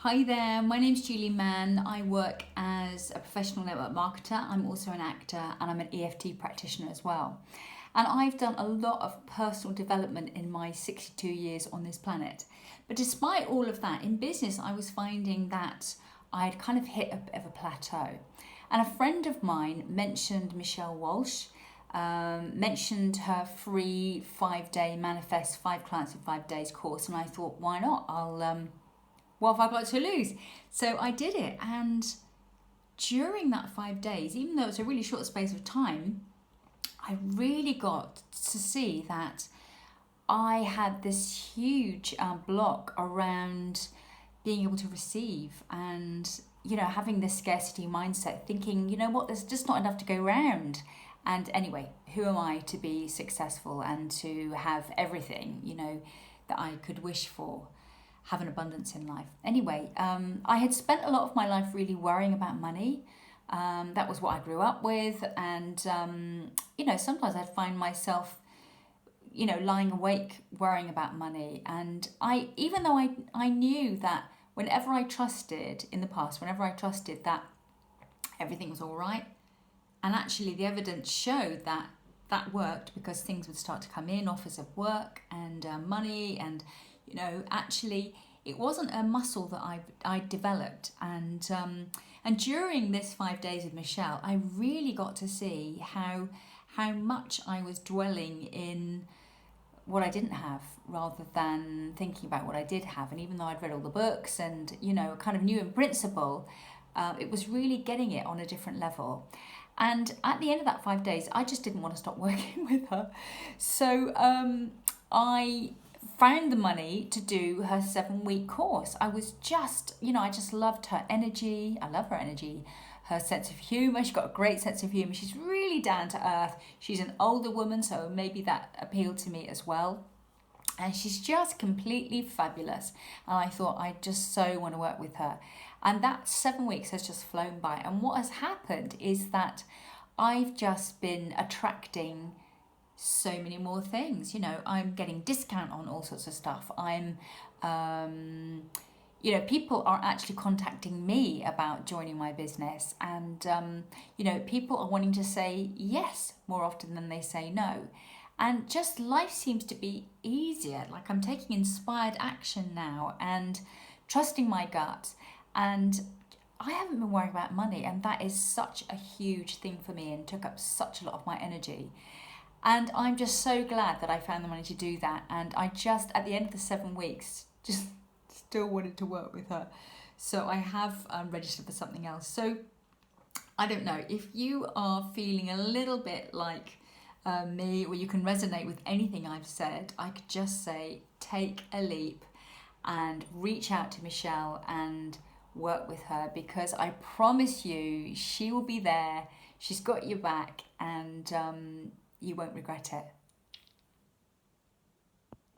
Hi there, my name's Julie Mann. I work as a professional network marketer. I'm also an actor and I'm an EFT practitioner as well. And I've done a lot of personal development in my 62 years on this planet. But despite all of that, in business, I was finding that I'd kind of hit a bit of a plateau. And a friend of mine mentioned Michele Walsh, mentioned her free 5-day Manifest 5 Clients in 5 Days course. And I thought, why not? What have I got to lose? So I did it, and during that 5 days, even though it's a really short space of time, I really got to see that I had this huge block around being able to receive and, having this scarcity mindset, thinking, there's just not enough to go around. And anyway, who am I to be successful and to have everything, that I could wish for? Have an abundance in life. Anyway, I had spent a lot of my life really worrying about money. That was what I grew up with. And, sometimes I'd find myself, lying awake worrying about money. And even though I knew that whenever I trusted that everything was all right, and actually the evidence showed that that worked because things would start to come in, offers of work and money, and actually it wasn't a muscle that I developed. And during this 5 days with Michele, I really got to see how much I was dwelling in what I didn't have rather than thinking about what I did have. And even though I'd read all the books and kind of knew in principle, it was really getting it on a different level. And at the end of that 5 days, I just didn't want to stop working with her. So I found the money to do her 7-week course. I was just, I just loved her energy. I love her energy, her sense of humor. She's got a great sense of humor. She's really down to earth. She's an older woman, so maybe that appealed to me as well. And she's just completely fabulous. And I thought, I just so want to work with her. And that 7 weeks has just flown by. And what has happened is that I've just been attracting so many more things. I'm getting discount on all sorts of stuff. People are actually contacting me about joining my business, and people are wanting to say yes more often than they say no. And just life seems to be easier. Like, I'm taking inspired action now and trusting my gut, and I haven't been worrying about money, and that is such a huge thing for me and took up such a lot of my energy. And I'm just so glad that I found the money to do that. And I just, at the end of the 7 weeks, just still wanted to work with her. So I have registered for something else. So I don't know, if you are feeling a little bit like me, or you can resonate with anything I've said, I could just say, take a leap and reach out to Michele and work with her, because I promise you, she will be there. She's got your back, and you won't regret it.